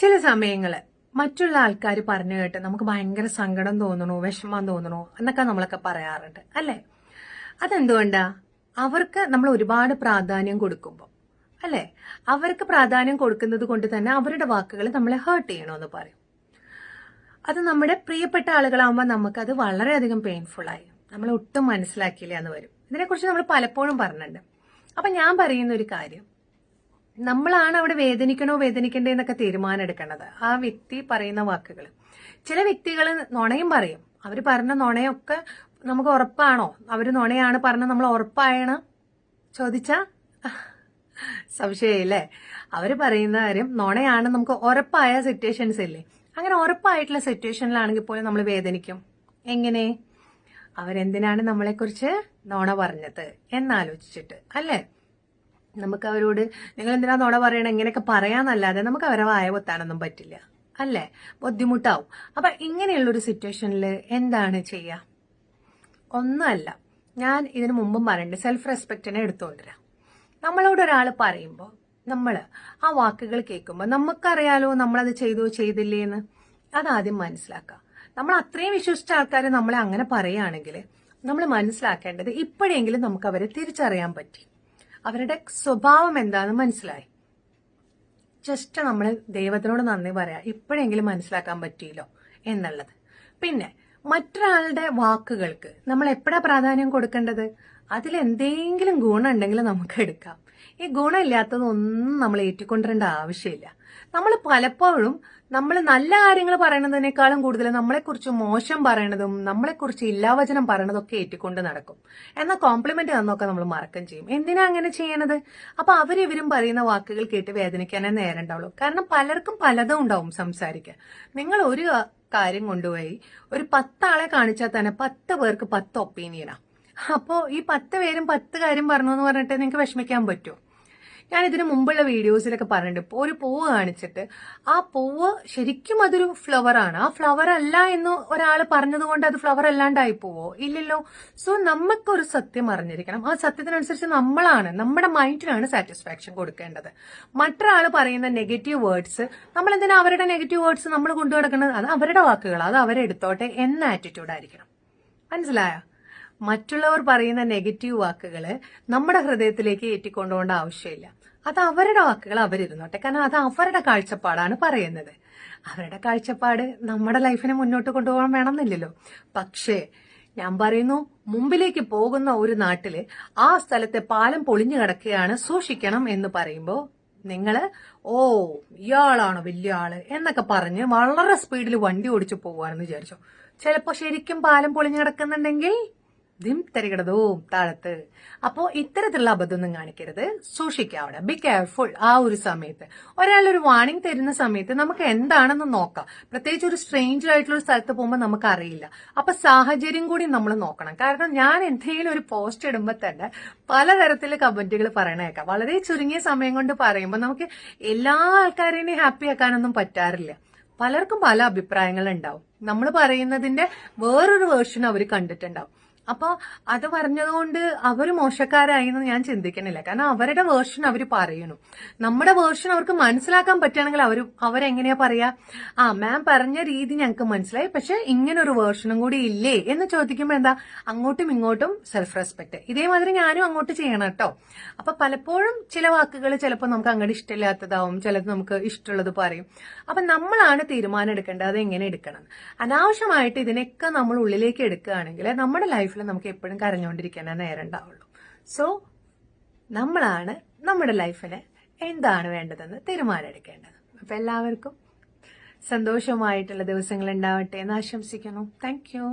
ചില സമയങ്ങള് മറ്റുള്ള ആൾക്കാർ പറഞ്ഞു കേട്ട് നമുക്ക് ഭയങ്കര സങ്കടം തോന്നണു, വിഷമം തോന്നണു എന്നൊക്കെ നമ്മളൊക്കെ പറയാറുണ്ട് അല്ലെ? അതെന്തുകൊണ്ടാ? അവർക്ക് നമ്മൾ ഒരുപാട് പ്രാധാന്യം കൊടുക്കുമ്പോൾ അല്ലെ, അവർക്ക് പ്രാധാന്യം കൊടുക്കുന്നത് കൊണ്ട് തന്നെ അവരുടെ വാക്കുകൾ നമ്മളെ ഹേർട്ട് ചെയ്യണമെന്ന് പറയും. അത് നമ്മുടെ പ്രിയപ്പെട്ട ആളുകളാകുമ്പോൾ നമുക്കത് വളരെയധികം പെയിൻഫുൾ ആയി, നമ്മൾ ഒട്ടും മനസ്സിലാക്കിയില്ല എന്ന് വരും. ഇതിനെക്കുറിച്ച് നമ്മൾ പലപ്പോഴും പറഞ്ഞിട്ടുണ്ട്. അപ്പൊ ഞാൻ പറയുന്ന ഒരു കാര്യം, നമ്മളാണ് അവിടെ വേദനിക്കണോ വേദനിക്കണ്ടേ എന്നൊക്കെ തീരുമാനം എടുക്കേണ്ടത് ആ വ്യക്തി പറയുന്ന വാക്കുകൾ. ചില വ്യക്തികൾ നുണയും പറയും. അവർ പറഞ്ഞ നുണയൊക്കെ നമുക്ക് ഉറപ്പാണോ? അവര് നുണയാണ് പറഞ്ഞ നമ്മൾ ഉറപ്പായണം ചോദിച്ചാ സംശയമില്ലേ? അവര് പറയുന്ന കാര്യം നുണയാണ് നമുക്ക് ഉറപ്പായ സിറ്റുവേഷൻസ് ഇല്ലേ? അങ്ങനെ ഉറപ്പായിട്ടുള്ള സിറ്റുവേഷനിലാണെങ്കിൽ പോലും നമ്മൾ വേദനിക്കും. എങ്ങനെ? അവരെന്തിനാണ് നമ്മളെക്കുറിച്ച് നുണ പറഞ്ഞത് എന്നാലോചിച്ചിട്ട് അല്ലേ? നമുക്ക് അവരോട് നിങ്ങൾ എന്തിനാ നുണ പറയണം ഇങ്ങനെയൊക്കെ പറയാന്നല്ലാതെ നമുക്ക് അവരെ വായ പൊത്താനൊന്നും പറ്റില്ല അല്ലേ? ബുദ്ധിമുട്ടാവും. അപ്പൊ ഇങ്ങനെയുള്ളൊരു സിറ്റുവേഷനിൽ എന്താണ് ചെയ്യുക? ഒന്നുമല്ല, ഞാൻ ഇതിനു മുമ്പും പറയുന്നുണ്ട്, സെൽഫ് റെസ്പെക്റ്റിനെ എടുത്തുകൊണ്ടുവരാം. നമ്മളോട് ഒരാൾ പറയുമ്പോൾ നമ്മൾ ആ വാക്കുകൾ കേൾക്കുമ്പോൾ നമുക്കറിയാലോ നമ്മളത് ചെയ്തോ ചെയ്തില്ലേ എന്ന്. അതാദ്യം മനസ്സിലാക്കുക. നമ്മൾ അത്രയും വിശ്വസിച്ച ആൾക്കാർ നമ്മളെ അങ്ങനെ പറയുകയാണെങ്കിൽ നമ്മൾ മനസ്സിലാക്കേണ്ടത് ഇപ്പോഴെങ്കിലും നമുക്ക് അവരെ തിരിച്ചറിയാൻ പറ്റി, അവരുടെ സ്വഭാവം എന്താണെന്ന് മനസ്സിലായി. ജസ്റ്റ് നമ്മൾ ദൈവത്തിനോട് നന്ദി പറയാം, ഇപ്പോഴെങ്കിലും മനസ്സിലാക്കാൻ പറ്റിയല്ലോ എന്നുള്ളത്. പിന്നെ മറ്റൊരാളുടെ വാക്കുകൾക്ക് നമ്മൾ എപ്പോഴാ പ്രാധാന്യം കൊടുക്കേണ്ടത്? അതിലെന്തെങ്കിലും ഗുണം ഉണ്ടെങ്കിൽ നമുക്ക് എടുക്കാം. ഈ ഗുണമില്ലാത്തതൊന്നും നമ്മൾ ഏറ്റിക്കൊണ്ടിരേണ്ട ആവശ്യമില്ല. നമ്മൾ പലപ്പോഴും നമ്മൾ നല്ല കാര്യങ്ങൾ പറയുന്നതിനേക്കാളും കൂടുതൽ നമ്മളെക്കുറിച്ച് മോശം പറയണതും നമ്മളെക്കുറിച്ച് ഇല്ലാവചനം പറയണതൊക്കെ ഏറ്റിക്കൊണ്ട് നടക്കും. എന്നാൽ കോംപ്ലിമെന്റ് തന്നൊക്കെ നമ്മൾ മറക്കം ചെയ്യും. എന്തിനാ അങ്ങനെ ചെയ്യണത്? അപ്പൊ അവരിവരും പറയുന്ന വാക്കുകൾ കേട്ട് വേദനിക്കാനേ നേരം ഉണ്ടാവുള്ളൂ. കാരണം പലർക്കും പലതും ഉണ്ടാവും സംസാരിക്കാൻ. നിങ്ങൾ ഒരു കാര്യം കൊണ്ടുപോയി ഒരു 10 ആളെ കാണിച്ചാൽ തന്നെ 10 പേർക്ക് 10 ഒപ്പീനിയനാ. അപ്പോ ഈ 10 പേരും 10 കാര്യം പറഞ്ഞു എന്ന് പറഞ്ഞിട്ട് നിങ്ങൾക്ക് വിഷമിക്കാൻ പറ്റുമോ? ഞാൻ ഇതിനു മുമ്പുള്ള വീഡിയോസിലൊക്കെ പറഞ്ഞിട്ടുണ്ട്, ഇപ്പോൾ ഒരു പൂവ് കാണിച്ചിട്ട് ആ പൂവ് ശരിക്കും അതൊരു ഫ്ലവർ ആണ്, ആ ഫ്ലവർ അല്ല എന്ന് ഒരാൾ പറഞ്ഞതുകൊണ്ട് അത് ഫ്ലവർ അല്ലാണ്ടായി പോവോ? ഇല്ലല്ലോ. സോ നമുക്കൊരു സത്യം അറിഞ്ഞിരിക്കണം. ആ സത്യത്തിനനുസരിച്ച് നമ്മളാണ്, നമ്മുടെ മൈൻഡിനാണ് സാറ്റിസ്ഫാക്ഷൻ കൊടുക്കേണ്ടത്. മറ്റൊരാൾ പറയുന്ന നെഗറ്റീവ് വേർഡ്സ് നമ്മൾ എന്തിനാ അവരുടെ നെഗറ്റീവ് വേർഡ്സ് നമ്മൾ കൊണ്ടു നടക്കുന്നത്? അത് അവരുടെ വാക്കുകൾ, അത് അവരെടുത്തോട്ടെ എന്ന ആറ്റിറ്റ്യൂഡ് ആയിരിക്കണം. മനസ്സിലായോ? മറ്റുള്ളവർ പറയുന്ന നെഗറ്റീവ് വാക്കുകള് നമ്മുടെ ഹൃദയത്തിലേക്ക് ഏറ്റിക്കൊണ്ടുപോകേണ്ട ആവശ്യമില്ല. അത് അവരുടെ വാക്കുകൾ അവരിരുന്നോട്ടെ, കാരണം അത് അവരുടെ കാഴ്ചപ്പാടാണ് പറയുന്നത്. അവരുടെ കാഴ്ചപ്പാട് നമ്മുടെ ലൈഫിനെ മുന്നോട്ട് കൊണ്ടുപോകാൻ വേണമെന്നില്ലല്ലോ. പക്ഷേ ഞാൻ പറയുന്നു, മുമ്പിലേക്ക് പോകുന്ന ഒരു നാട്ടില് ആ സ്ഥലത്തെ പാലം പൊളിഞ്ഞു കിടക്കുകയാണ്, സൂക്ഷിക്കണം എന്ന് പറയുമ്പോ നിങ്ങള് ഇയാളാണ് വലിയ ആള് എന്നൊക്കെ പറഞ്ഞ് വളരെ സ്പീഡിൽ വണ്ടി ഓടിച്ചു പോവാണെന്ന് വിചാരിച്ചോ. ചിലപ്പോ ശരിക്കും പാലം പൊളിഞ്ഞു കിടക്കുന്നുണ്ടെങ്കിൽ തരികിടതും താഴത്ത്. അപ്പോ ഇത്തരത്തിലുള്ള അബദ്ധമൊന്നും കാണിക്കരുത്, സൂക്ഷിക്കുക. അവിടെ ബി കെയർഫുൾ. ആ ഒരു സമയത്ത് ഒരാളൊരു വാർണിംഗ് തരുന്ന സമയത്ത് നമുക്ക് എന്താണെന്ന് നോക്കാം. പ്രത്യേകിച്ച് ഒരു സ്ട്രേഞ്ചർ ആയിട്ടുള്ള ഒരു സ്ഥലത്ത് പോകുമ്പോൾ നമുക്ക് അറിയില്ല. അപ്പൊ സാഹചര്യം കൂടി നമ്മൾ നോക്കണം. കാരണം ഞാൻ എന്തെങ്കിലും ഒരു പോസ്റ്റ് ഇടുമ്പോൾ തന്നെ പലതരത്തിലുള്ള കമന്റുകൾ പറയണേക്കാം. വളരെ ചുരുങ്ങിയ സമയം കൊണ്ട് പറയുമ്പോൾ നമുക്ക് എല്ലാ ആൾക്കാരെയും ഹാപ്പി ആക്കാനൊന്നും പറ്റാറില്ല. പലർക്കും പല അഭിപ്രായങ്ങൾ ഉണ്ടാവും. നമ്മൾ പറയുന്നതിന്റെ വേറൊരു വേർഷൻ അവർ കണ്ടിട്ടുണ്ടാവും. അപ്പൊ അത് പറഞ്ഞതുകൊണ്ട് അവര് മോശക്കാരായി എന്ന് ഞാൻ ചിന്തിക്കണില്ല. കാരണം അവരുടെ വേർഷൻ അവർ പറയുന്നു, നമ്മുടെ വേർഷൻ അവർക്ക് മനസ്സിലാക്കാൻ പറ്റുകയാണെങ്കിൽ അവരെങ്ങനെയാ പറയാ, മാം പറഞ്ഞ രീതി ഞങ്ങൾക്ക് മനസ്സിലായി, പക്ഷെ ഇങ്ങനെ ഒരു വേർഷനും കൂടി ഇല്ലേ എന്ന് ചോദിക്കുമ്പോ എന്താ, അങ്ങോട്ടും ഇങ്ങോട്ടും സെൽഫ് റെസ്പെക്ട്. ഇതേമാതിരി ഞാനും അങ്ങോട്ട് ചെയ്യണം കേട്ടോ. അപ്പൊ പലപ്പോഴും ചില വാക്കുകൾ ചിലപ്പോൾ നമുക്ക് അങ്ങോട്ട് ഇഷ്ടമില്ലാത്തതാവും, ചിലത് നമുക്ക് ഇഷ്ടമുള്ളത് പറയും. അപ്പൊ നമ്മളാണ് തീരുമാനം എടുക്കേണ്ടത് അത് എങ്ങനെ എടുക്കണം. അനാവശ്യമായിട്ട് ഇതിനൊക്കെ നമ്മൾ ഉള്ളിലേക്ക് എടുക്കുകയാണെങ്കിൽ നമ്മുടെ ലൈഫിൽ നമുക്ക് എപ്പോഴും കരഞ്ഞുകൊണ്ടിരിക്കാൻ നേരം ഉണ്ടാവുള്ളൂ. സോ നമ്മളാണ് നമ്മുടെ ലൈഫിന് എന്താണ് വേണ്ടതെന്ന് തീരുമാനം എടുക്കേണ്ടത്. അപ്പൊ എല്ലാവർക്കും സന്തോഷമായിട്ടുള്ള ദിവസങ്ങൾ ഉണ്ടാവട്ടെ എന്ന് ആശംസിക്കുന്നു. Thank you.